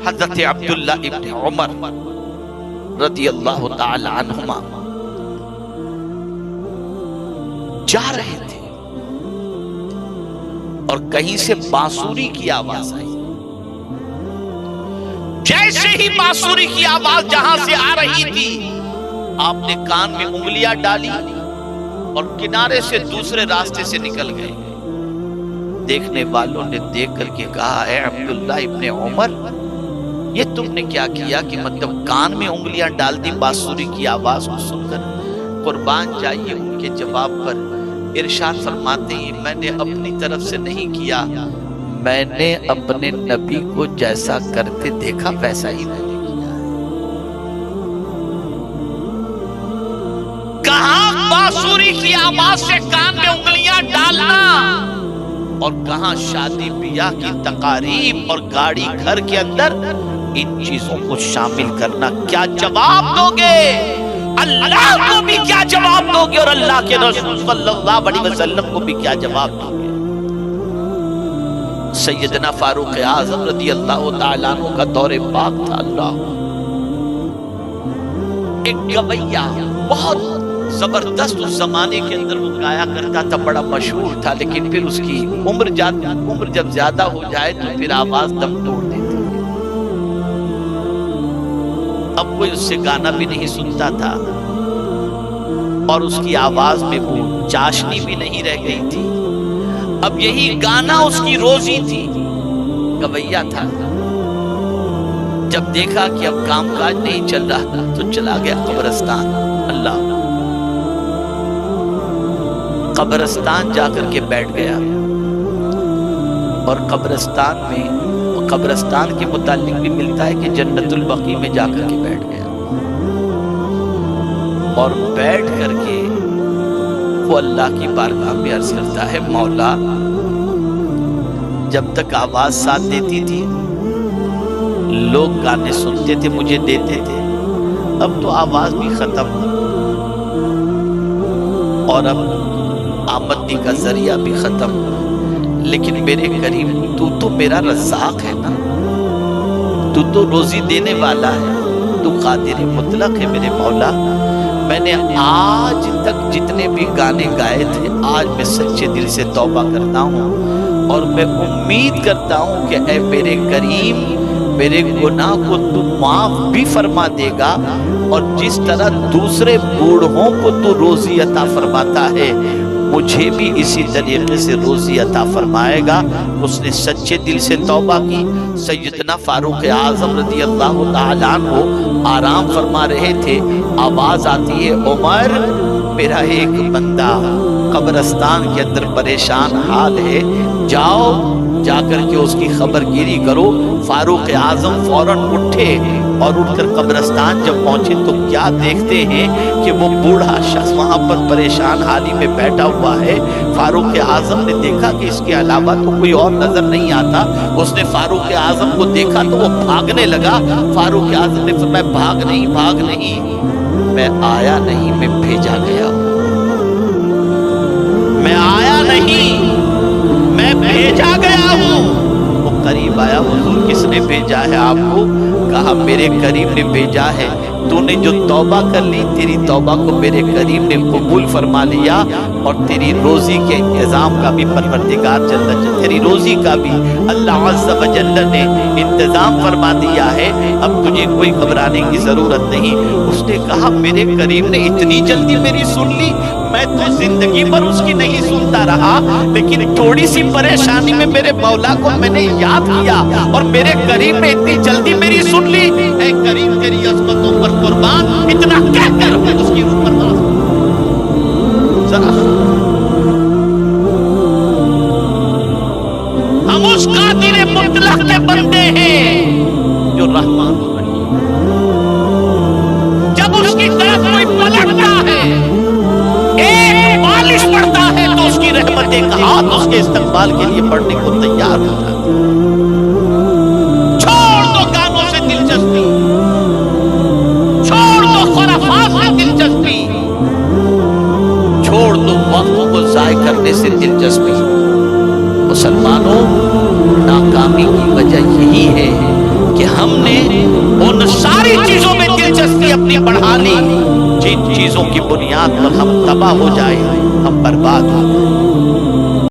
حضرت عبداللہ ابن عمر رضی اللہ تعالی عنہما جا رہے تھے اور کہیں سے بانسری کی آواز آئی. جیسے ہی بانسری کی آواز جہاں سے آ رہی تھی آپ نے کان میں انگلیاں ڈالی اور کنارے سے دوسرے راستے سے نکل گئے. دیکھنے والوں نے دیکھ کر کے کہا اے عبداللہ ابن عمر یہ تم نے کیا کیا کہ مطلب کان میں انگلیاں ڈال دی بانسری کی آواز کو سن کر. قربان جائیے ان کے جواب پر ارشاد فرماتے ہیں میں نے اپنی طرف سے نہیں کیا، میں نے اپنے نبی کو جیسا کرتے دیکھا ویسا ہی میں نے کیا. کہاں بانسری کی آواز سے کان میں انگلیاں ڈالنا اور کہاں شادی بیاہ کی تقاریب اور گاڑی گھر کے اندر ان چیزوں کو شامل کرنا. کیا جواب دو گے؟ اللہ کو بھی کیا جواب دو گے اور اللہ کے رسول صلی اللہ علیہ وسلم کو بھی کیا جواب دو گے؟ سیدنا فاروق اعظم رضی اللہ تعالیٰ عنہ کا دور پاک تھا. اللہ ایک گویہ بہت زبردست اس زمانے کے اندر وہ گایا کرتا تھا، بڑا مشہور تھا، لیکن پھر اس کی عمر جب زیادہ ہو جائے تو پھر آواز دم توڑ دیتی. اب کوئی اس سے گانا بھی نہیں سنتا تھا اور اس کی آواز میں وہ چاشنی بھی نہیں رہ گئی تھی. اب یہی گانا اس کی روزی تھی. گویہ تھا. جب دیکھا کہ اب کام کاج نہیں چل رہا تو چلا گیا قبرستان. اللہ قبرستان جا کر کے بیٹھ گیا اور قبرستان کے متعلق بھی ملتا ہے کہ جنت البقیع میں جا کر کے بیٹھ گیا اور بیٹھ کر کے وہ اللہ کی بارگاہ میں عرض کرتا ہے مولا جب تک آواز ساتھ دیتی تھی لوگ گانے سنتے تھے مجھے دیتے تھے، اب تو آواز بھی ختم اور اب آمدنی کا ذریعہ بھی ختم، لیکن میرے کریم تو میرا رزاق ہے نا، تو روزی دینے والا ہے، تو قادر مطلق ہے میرے مولا. میں نے آج تک جتنے بھی گانے گائے تھے آج میں سچے دل سے توبہ کرتا ہوں اور میں امید کرتا ہوں کہ اے میرے کریم میرے گناہ کو تو معاف بھی فرما دے گا اور جس طرح دوسرے بوڑھوں کو تو روزی عطا فرماتا ہے مجھے بھی اسی طریقے سے روزی عطا فرمائے گا. اس نے سچے دل سے توبہ کی. سیدنا فاروق اعظم رضی اللہ تعالیٰ عنہ آرام فرما رہے تھے. آواز آتی ہے عمر میرا ایک بندہ قبرستان کے اندر پریشان حال ہے، جاؤ جا کر کے اس کی خبر گیری کرو. فاروق اعظم فوراً اٹھے اور اٹھ کر قبرستان جب پہنچے تو کیا دیکھتے ہیں کہ وہ بوڑھا شخص وہاں پر پریشان حالی میں بیٹھا ہوا ہے. فاروق اعظم نے دیکھا کہ اس کے علاوہ تو کوئی اور نظر نہیں آتا. اس نے فاروق اعظم کو دیکھا تو وہ بھاگنے لگا. فاروق اعظم نے فرمایا بھاگ نہیں میں آیا نہیں، میں بھیجا گیا ہوں. میں آیا نہیں، میں بھیجا گیا ہوں. وہ قریب آیا حضور کس نے بھیجا ہے آپ کو؟ کہا میرے کریم نے بھیجا ہے. تو نے جو توبہ کر لی تیری توبہ کو میرے کریم نے قبول فرما لیا اور تیری روزی کے انتظام کا بھی پروردگار تیری روزی کا بھی اللہ عز و جل نے انتظام فرما دیا ہے. اب تجھے کوئی گھبرانے کی ضرورت نہیں. اس نے کہا میرے کریم نے اتنی جلدی میری سن لی، میں تو زندگی پر اس کی نہیں سنتا رہا لیکن تھوڑی سی پریشانی میں میرے مولا کو میں نے یاد کیا اور میرے کریم نے اتنی جلدی میری سن لی. اے کریم تیری عظمتوں پر قربان، اتنا کہہ کر اس کی روح پر ذرا ہم اس قادر مطلق کے بندے ہیں جو رحمان الرحیم. جب اس کی طرف کوئی پلٹتا ہے ایک بالش پڑتا ہے تو اس کی رحمت ایک ہاتھ اس کے استقبال کے لیے پڑھنے کو تیار ہو جاتا ہے. چھوڑ دو گانوں سے دلچسپی، چھوڑ دو خرافات سے دلچسپی، چھوڑ دو وقت کو ضائع کرنے سے دلچسپی. مسلمانوں ناکامی کی وجہ یہی ہے کہ ہم اپنی بڑھا لی، جن چیزوں کی بنیاد پر ہم تباہ ہو جائیں، ہم برباد ہو جائیں۔